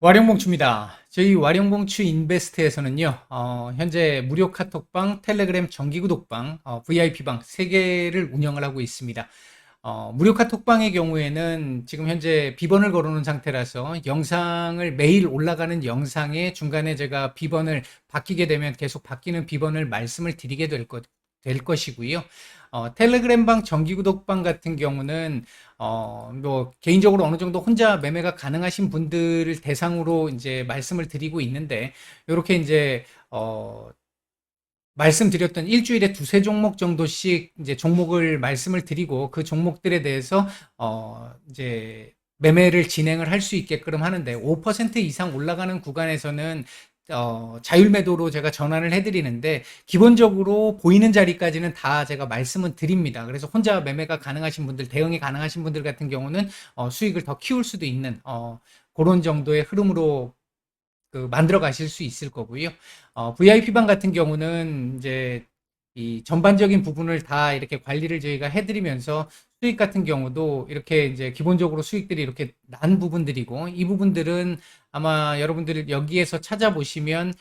와룡봉추입니다. 저희 와룡봉추 인베스트에서는요, 현재 무료 카톡방, 텔레그램 정기구독방, VIP방 3개를 운영을 하고 있습니다. 무료 카톡방의 경우에는 지금 현재 비번을 걸어놓은 상태라서 영상을 매일 올라가는 영상에 중간에 제가 비번을 바뀌게 되면 계속 바뀌는 비번을 말씀을 드리게 될 것이고요. 텔레그램방 정기구독방 같은 경우는 뭐 개인적으로 어느 정도 혼자 매매가 가능하신 분들을 대상으로 이제 말씀을 드리고 있는데, 이렇게 이제 말씀드렸던 일주일에 두세 종목 정도씩 이제 종목을 말씀을 드리고 그 종목들에 대해서 이제 매매를 진행을 할 수 있게끔 하는데, 5% 이상 올라가는 구간에서는 자율 매도로 제가 전환을 해드리는데, 기본적으로 보이는 자리까지는 다 제가 말씀은 드립니다. 그래서 혼자 매매가 가능하신 분들, 대응이 가능하신 분들 같은 경우는 수익을 더 키울 수도 있는 그런 정도의 흐름으로 만들어 가실 수 있을 거고요. VIP방 같은 경우는 이제 이 전반적인 부분을 다 이렇게 관리를 저희가 해드리면서 수익 같은 경우도 이렇게 이제 기본적으로 수익들이 이렇게 난 부분들이고, 이 부분들은 아마 여러분들 여기에서 찾아보시면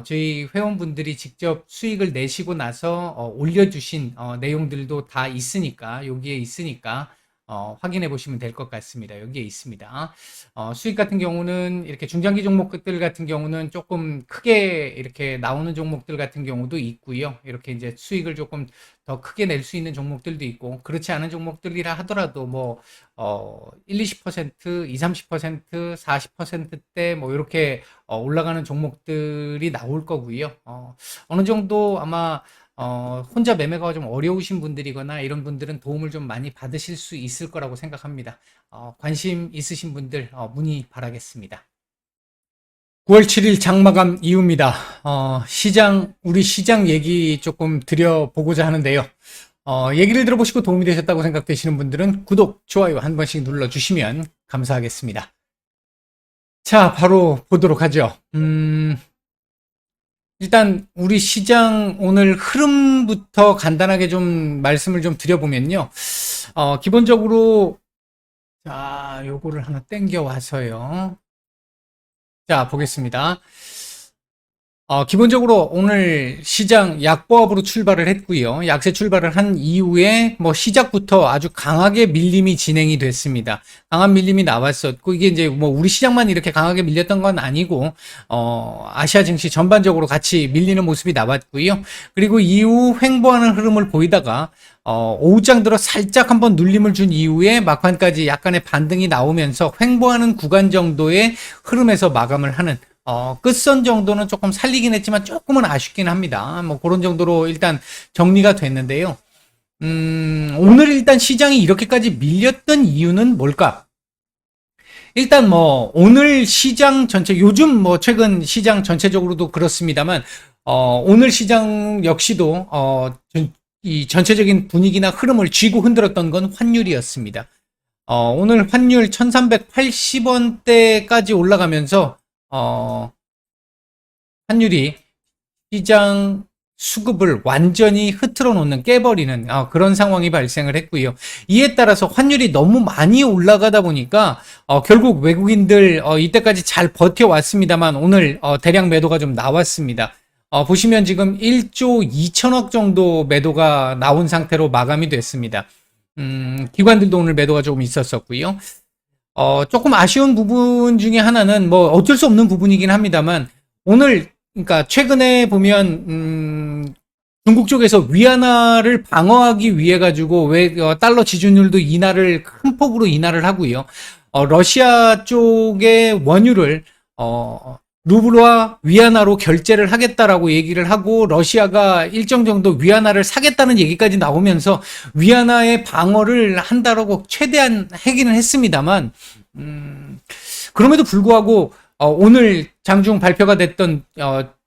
저희 회원분들이 직접 수익을 내시고 나서 올려주신 내용들도 다 있으니까, 여기에 있으니까 확인해 보시면 될 것 같습니다. 여기에 있습니다. 수익 같은 경우는 이렇게 중장기 종목들 같은 경우는 조금 크게 이렇게 나오는 종목들 같은 경우도 있고요. 이렇게 이제 수익을 조금 더 크게 낼 수 있는 종목들도 있고, 그렇지 않은 종목들이라 하더라도 뭐 1, 20%, 2, 30%, 40%대 뭐 이렇게 올라가는 종목들이 나올 거고요. 어느 정도 아마 혼자 매매가 좀 어려우신 분들이거나 이런 분들은 도움을 좀 많이 받으실 수 있을 거라고 생각합니다. 관심 있으신 분들 문의 바라겠습니다. 9월 7일 장마감 이후입니다. 우리 시장 얘기 조금 드려보고자 하는데요. 얘기를 들어보시고 도움이 되셨다고 생각되시는 분들은 구독, 좋아요 한 번씩 눌러주시면 감사하겠습니다. 자, 바로 보도록 하죠. 일단 우리 시장 오늘 흐름부터 간단하게 좀 말씀을 좀 드려보면요. 기본적으로 자, 요거를 하나 땡겨 와서요. 자, 보겠습니다. 기본적으로 오늘 시장 약보합으로 출발을 했고요. 약세 출발을 한 이후에 뭐 시작부터 아주 강하게 밀림이 진행이 됐습니다. 강한 밀림이 나왔었고, 이게 이제 뭐 우리 시장만 이렇게 강하게 밀렸던 건 아니고 아시아 증시 전반적으로 같이 밀리는 모습이 나왔고요. 그리고 이후 횡보하는 흐름을 보이다가 오후장 들어 살짝 한번 눌림을 준 이후에 막판까지 약간의 반등이 나오면서 횡보하는 구간 정도의 흐름에서 마감을 하는, 끝선 정도는 조금 살리긴 했지만 조금은 아쉽긴 합니다. 뭐 그런 정도로 일단 정리가 됐는데요. 오늘 일단 시장이 이렇게까지 밀렸던 이유는 뭘까? 일단 뭐 오늘 시장 전체, 요즘 뭐 최근 시장 전체적으로도 그렇습니다만 오늘 시장 역시도 이 전체적인 분위기나 흐름을 쥐고 흔들었던 건 환율이었습니다. 오늘 환율 1380원대까지 올라가면서 환율이 시장 수급을 완전히 흐트러 놓는, 깨버리는 그런 상황이 발생을 했고요. 이에 따라서 환율이 너무 많이 올라가다 보니까 결국 외국인들 이때까지 잘 버텨왔습니다만 오늘 대량 매도가 좀 나왔습니다. 보시면 지금 1조 2천억 정도 매도가 나온 상태로 마감이 됐습니다. 기관들도 오늘 매도가 조금 있었었고요. 조금 아쉬운 부분 중에 하나는 뭐 어쩔 수 없는 부분이긴 합니다만, 오늘 그러니까 최근에 보면 중국 쪽에서 위안화를 방어하기 위해 가지고 왜 달러 지준율도 인하를 큰 폭으로 인하를 하고요. 러시아 쪽의 원유를 루블과 위안화로 결제를 하겠다라고 얘기를 하고, 러시아가 일정 정도 위안화를 사겠다는 얘기까지 나오면서 위안화의 방어를 한다라고 최대한 하기는 했습니다만, 그럼에도 불구하고 오늘 장중 발표가 됐던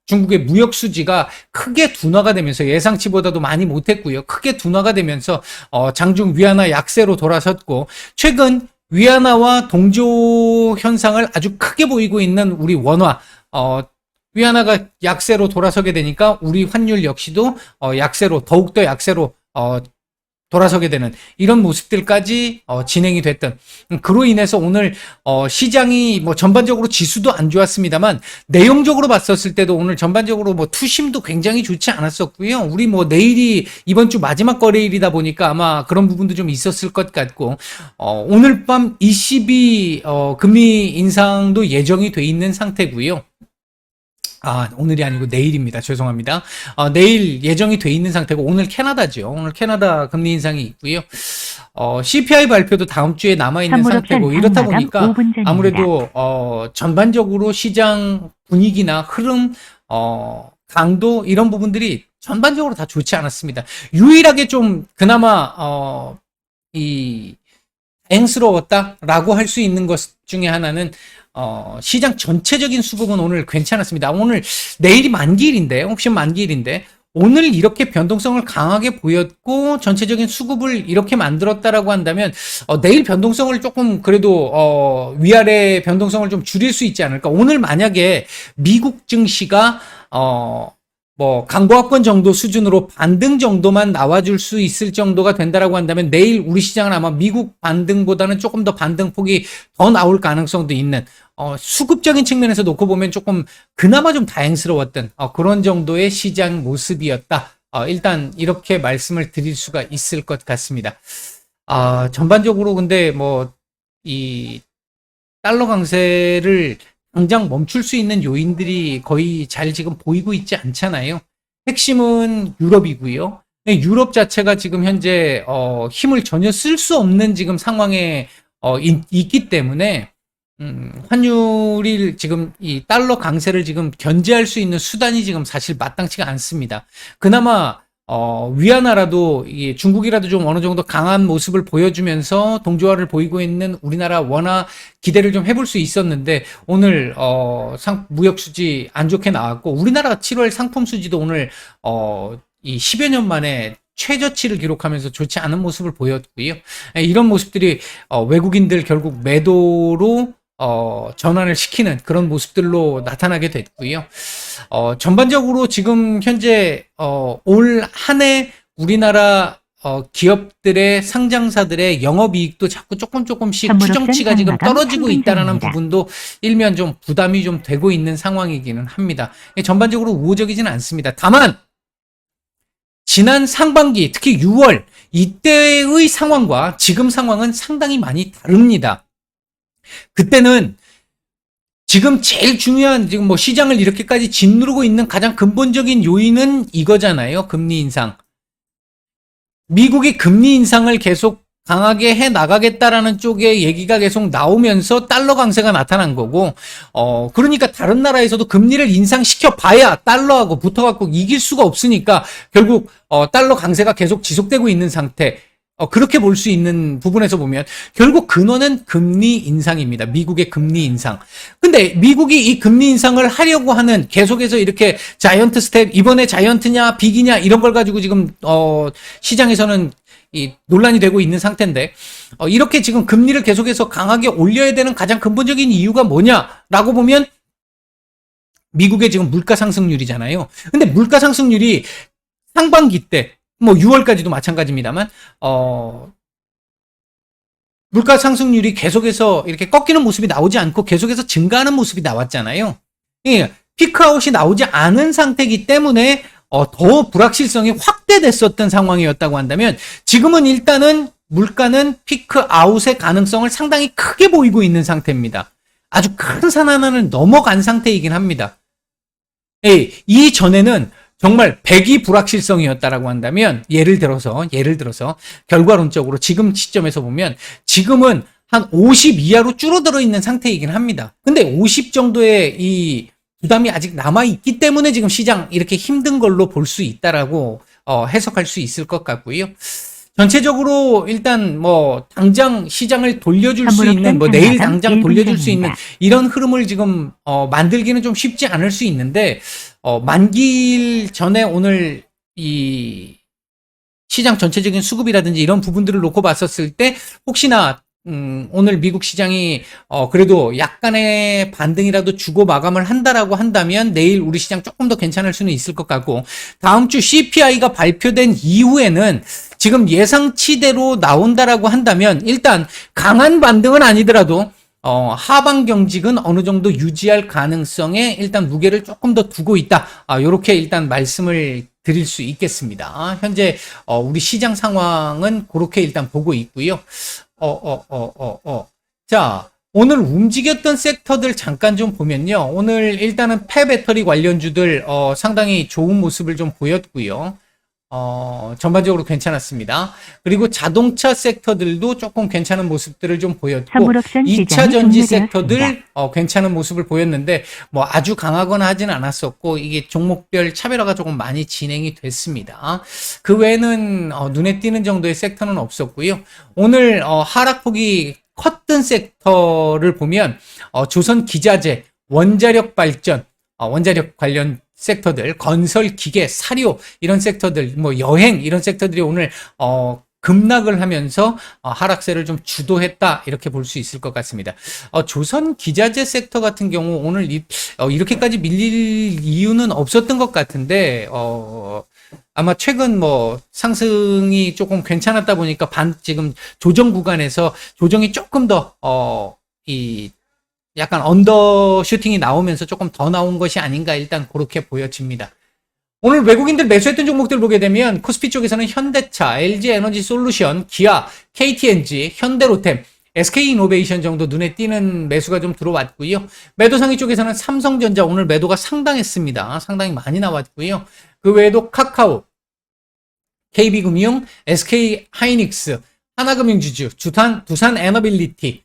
중국의 무역 수지가 크게 둔화가 되면서, 예상치보다도 많이 못했고요. 크게 둔화가 되면서 장중 위안화 약세로 돌아섰고, 최근 위안화와 동조 현상을 아주 크게 보이고 있는 우리 원화, 위안화가 약세로 돌아서게 되니까 우리 환율 역시도 약세로, 더욱더 약세로 돌아서게 되는 이런 모습들까지 진행이 됐던, 그로 인해서 오늘 시장이 뭐 전반적으로 지수도 안 좋았습니다만 내용적으로 봤었을 때도 오늘 전반적으로 뭐 투심도 굉장히 좋지 않았었고요. 우리 뭐 내일이 이번 주 마지막 거래일이다 보니까 아마 그런 부분도 좀 있었을 것 같고, 오늘 밤 ECB 금리 인상도 예정이 돼 있는 상태고요. 오늘이 아니고 내일입니다. 죄송합니다. 내일 예정이 돼 있는 상태고, 오늘 캐나다죠. 오늘 캐나다 금리 인상이 있고요. CPI 발표도 다음 주에 남아있는 상태고, 이렇다 보니까 아무래도, 전반적으로 시장 분위기나 흐름, 강도, 이런 부분들이 전반적으로 다 좋지 않았습니다. 유일하게 좀, 그나마, 다행스러웠다라고 할 수 있는 것 중에 하나는 시장 전체적인 수급은 오늘 괜찮았습니다. 오늘 내일이 만기일인데, 혹시 만기일인데 오늘 이렇게 변동성을 강하게 보였고 전체적인 수급을 이렇게 만들었다라고 한다면 내일 변동성을 조금 그래도 위아래 변동성을 좀 줄일 수 있지 않을까. 오늘 만약에 미국 증시가 뭐 강보합권 정도 수준으로 반등 정도만 나와줄 수 있을 정도가 된다라고 한다면 내일 우리 시장은 아마 미국 반등보다는 조금 더 반등폭이 더 나올 가능성도 있는, 수급적인 측면에서 놓고 보면 조금 그나마 좀 다행스러웠던 그런 정도의 시장 모습이었다. 일단 이렇게 말씀을 드릴 수가 있을 것 같습니다. 전반적으로 근데 뭐 이 달러 강세를 당장 멈출 수 있는 요인들이 거의 잘 지금 보이고 있지 않잖아요. 핵심은 유럽이고요. 유럽 자체가 지금 현재 힘을 전혀 쓸 수 없는 지금 상황에 있기 때문에 환율이 지금 이 달러 강세를 지금 견제할 수 있는 수단이 지금 사실 마땅치가 않습니다. 그나마 위안화라도 중국이라도 좀 어느 정도 강한 모습을 보여주면서 동조화를 보이고 있는 우리나라 원화 기대를 좀 해볼 수 있었는데 오늘 무역 수지 안 좋게 나왔고, 우리나라 7월 상품 수지도 오늘 이 10여 년 만에 최저치를 기록하면서 좋지 않은 모습을 보였고요. 이런 모습들이 외국인들 결국 매도로 전환을 시키는 그런 모습들로 나타나게 됐고요. 전반적으로 지금 현재 올 한 해 우리나라 기업들의 상장사들의 영업이익도 자꾸 조금씩 추정치가 지금 떨어지고 있다라는 부분도 일면 좀 부담이 좀 되고 있는 상황이기는 합니다. 전반적으로 우호적이지는 않습니다. 다만 지난 상반기, 특히 6월 이때의 상황과 지금 상황은 상당히 많이 다릅니다. 그때는 지금 제일 중요한, 지금 뭐 시장을 이렇게까지 짓누르고 있는 가장 근본적인 요인은 이거잖아요. 금리 인상. 미국이 금리 인상을 계속 강하게 해 나가겠다라는 쪽의 얘기가 계속 나오면서 달러 강세가 나타난 거고, 그러니까 다른 나라에서도 금리를 인상시켜 봐야 달러하고 붙어갖고 이길 수가 없으니까 결국 달러 강세가 계속 지속되고 있는 상태. 그렇게 볼 수 있는 부분에서 보면 결국 근원은 금리 인상입니다. 미국의 금리 인상. 근데 미국이 이 금리 인상을 하려고 하는, 계속해서 이렇게 자이언트 스텝, 이번에 자이언트냐 빅이냐 이런 걸 가지고 지금 시장에서는 이 논란이 되고 있는 상태인데, 이렇게 지금 금리를 계속해서 강하게 올려야 되는 가장 근본적인 이유가 뭐냐라고 보면 미국의 지금 물가 상승률이잖아요. 근데 물가 상승률이 상반기 때 뭐 6월까지도 마찬가지입니다만 물가 상승률이 계속해서 이렇게 꺾이는 모습이 나오지 않고 계속해서 증가하는 모습이 나왔잖아요. 예, 피크아웃이 나오지 않은 상태이기 때문에 더 불확실성이 확대됐었던 상황이었다고 한다면, 지금은 일단은 물가는 피크아웃의 가능성을 상당히 크게 보이고 있는 상태입니다. 아주 큰 산 하나를 넘어간 상태이긴 합니다. 예, 이전에는 정말 100이 불확실성이었다라고 한다면, 예를 들어서 결과론적으로 지금 시점에서 보면 지금은 한 50 이하로 줄어들어 있는 상태이긴 합니다. 근데 50 정도의 이 부담이 아직 남아있기 때문에 지금 시장 이렇게 힘든 걸로 볼 수 있다라고 해석할 수 있을 것 같고요. 전체적으로 일단 뭐 당장 시장을 돌려줄 수 있는, 뭐 내일 당장 돌려줄 수 있는 이런 흐름을 지금 만들기는 좀 쉽지 않을 수 있는데, 만기일 전에 오늘 이 시장 전체적인 수급이라든지 이런 부분들을 놓고 봤었을 때 혹시나 오늘 미국 시장이 그래도 약간의 반등이라도 주고 마감을 한다라고 한다면 내일 우리 시장 조금 더 괜찮을 수는 있을 것 같고, 다음 주 CPI가 발표된 이후에는 지금 예상치대로 나온다라고 한다면 일단 강한 반등은 아니더라도 하방 경직은 어느 정도 유지할 가능성에 일단 무게를 조금 더 두고 있다. 요렇게 일단 말씀을 드릴 수 있겠습니다. 현재 우리 시장 상황은 그렇게 일단 보고 있고요. 자, 오늘 움직였던 섹터들 잠깐 좀 보면요. 오늘 일단은 폐배터리 관련주들 상당히 좋은 모습을 좀 보였고요. 전반적으로 괜찮았습니다. 그리고 자동차 섹터들도 조금 괜찮은 모습들을 좀 보였고, 2차 전지 섹터들 괜찮은 모습을 보였는데 뭐 아주 강하거나 하진 않았었고, 이게 종목별 차별화가 조금 많이 진행이 됐습니다. 그 외에는 눈에 띄는 정도의 섹터는 없었고요. 오늘 하락폭이 컸던 섹터를 보면 조선 기자재, 원자력 발전, 원자력 관련 섹터들, 건설, 기계, 사료 이런 섹터들, 뭐 여행 이런 섹터들이 오늘 급락을 하면서 하락세를 좀 주도했다 이렇게 볼 수 있을 것 같습니다. 조선 기자재 섹터 같은 경우 오늘 이렇게까지 밀릴 이유는 없었던 것 같은데 아마 최근 뭐 상승이 조금 괜찮았다 보니까 지금 조정 구간에서 조정이 조금 더 약간 언더슈팅이 나오면서 조금 더 나온 것이 아닌가 일단 그렇게 보여집니다. 오늘 외국인들 매수했던 종목들 보게 되면 코스피 쪽에서는 현대차, LG에너지솔루션, 기아, KTNG, 현대로템, SK이노베이션 정도 눈에 띄는 매수가 좀 들어왔고요. 매도상위 쪽에서는 삼성전자 오늘 매도가 상당했습니다. 상당히 많이 나왔고요. 그 외에도 카카오, KB금융, SK하이닉스, 하나금융지주, 두산에너빌리티,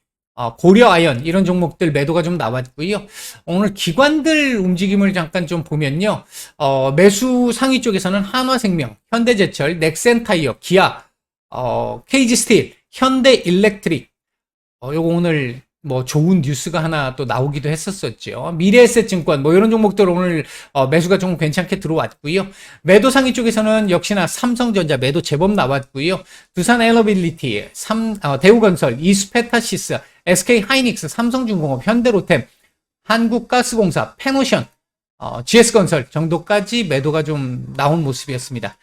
고려아연 이런 종목들 매도가 좀 나왔고요. 오늘 기관들 움직임을 잠깐 좀 보면요. 매수 상위 쪽에서는 한화생명, 현대제철, 넥센타이어, 기아, KG스틸, 현대일렉트릭. 요거 오늘 뭐 좋은 뉴스가 하나 또 나오기도 했었었죠. 미래에셋증권 뭐 이런 종목들 오늘 매수가 좀 괜찮게 들어왔고요. 매도 상위 쪽에서는 역시나 삼성전자 매도 제법 나왔고요. 두산에너빌리티, 대우건설, 이스페타시스, SK하이닉스, 삼성중공업, 현대로템, 한국가스공사, 페노션, GS건설 정도까지 매도가 좀 나온 모습이었습니다.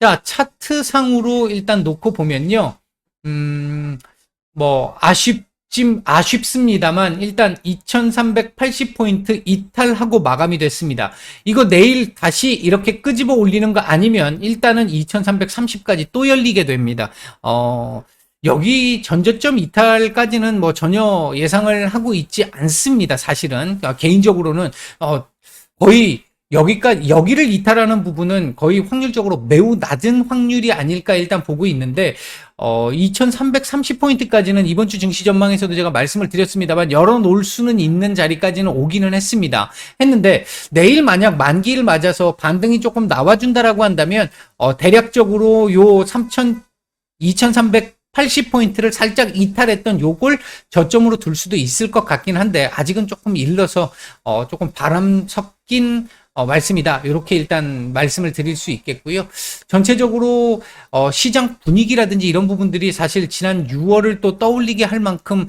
자, 차트상으로 일단 놓고 보면요. 뭐 아쉽습니다만 일단 2380포인트 이탈하고 마감이 됐습니다. 이거 내일 다시 이렇게 끄집어 올리는 거 아니면 일단은 2330까지 또 열리게 됩니다. 여기 전저점 이탈까지는 뭐 전혀 예상을 하고 있지 않습니다. 사실은 개인적으로는 거의 여기를 이탈하는 부분은 거의 확률적으로 매우 낮은 확률이 아닐까 일단 보고 있는데 2330포인트까지는 이번 주 증시 전망에서도 제가 말씀을 드렸습니다만 열어놓을 수는 있는 자리까지는 오기는 했는데 내일 만약 만기를 맞아서 반등이 조금 나와준다라고 한다면 대략적으로 요 2380포인트를 살짝 이탈했던 요걸 저점으로 둘 수도 있을 것 같긴 한데 아직은 조금 일러서 조금 바람 섞인 말씀이다. 이렇게 일단 말씀을 드릴 수 있겠고요. 전체적으로 시장 분위기라든지 이런 부분들이 사실 지난 6월을 또 떠올리게 할 만큼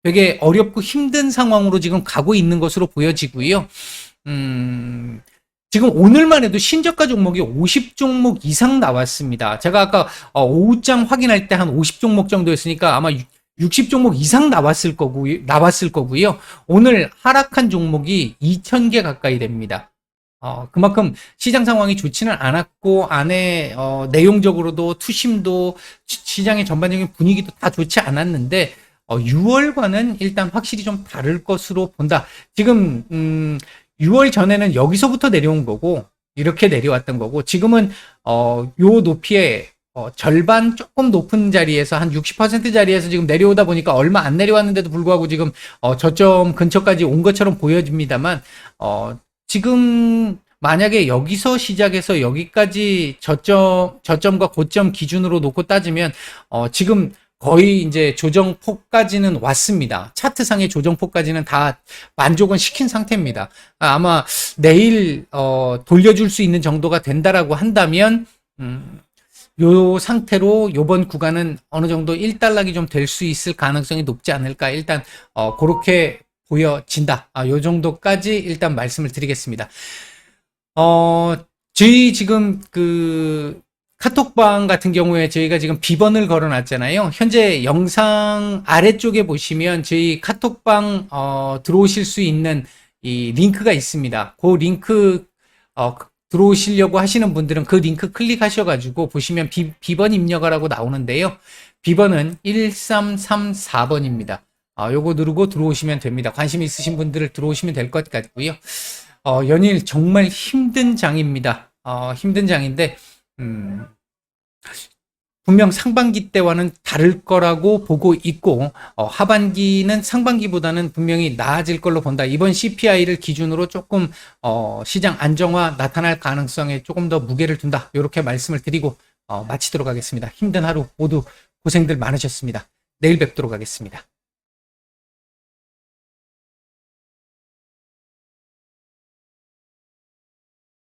되게 어렵고 힘든 상황으로 지금 가고 있는 것으로 보여지고요. 지금 오늘만 해도 신저가 종목이 50종목 이상 나왔습니다. 제가 아까 오후장 확인할 때 한 50종목 정도였으니까 아마 60종목 이상 나왔을 거고요. 오늘 하락한 종목이 2000개 가까이 됩니다. 그만큼 시장 상황이 좋지는 않았고 안에 내용적으로도 투심도 시장의 전반적인 분위기도 다 좋지 않았는데 6월과는 일단 확실히 좀 다를 것으로 본다. 지금 6월 전에는 여기서부터 내려온 거고 이렇게 내려왔던 거고 지금은 요 높이에 절반 조금 높은 자리에서 한 60% 자리에서 지금 내려오다 보니까 얼마 안 내려왔는데도 불구하고 지금 저점 근처까지 온 것처럼 보여집니다만 지금 만약에 여기서 시작해서 여기까지 저점과 고점 기준으로 놓고 따지면 지금 거의 이제 조정폭까지는 왔습니다. 차트상의 조정폭까지는 다 만족은 시킨 상태입니다. 아마 내일 돌려줄 수 있는 정도가 된다라고 한다면 요 상태로 요번 구간은 어느 정도 일단락이 좀 될 수 있을 가능성이 높지 않을까. 일단 그렇게 보여진다. 요 정도까지 일단 말씀을 드리겠습니다. 어, 저희 지금 그 카톡방 같은 경우에 저희가 지금 비번을 걸어 놨잖아요. 현재 영상 아래쪽에 보시면 저희 카톡방 들어오실 수 있는 이 링크가 있습니다. 그 링크 들어오시려고 하시는 분들은 그 링크 클릭하셔가지고 보시면 비번 입력하라고 나오는데요. 비번은 1334번입니다. 요거 누르고 들어오시면 됩니다. 관심 있으신 분들을 들어오시면 될 것 같고요. 연일 정말 힘든 장입니다. 힘든 장인데, 분명 상반기 때와는 다를 거라고 보고 있고, 하반기는 상반기보다는 분명히 나아질 걸로 본다. 이번 CPI를 기준으로 조금, 시장 안정화 나타날 가능성에 조금 더 무게를 둔다. 이렇게 말씀을 드리고, 마치도록 하겠습니다. 힘든 하루 모두 고생들 많으셨습니다. 내일 뵙도록 하겠습니다.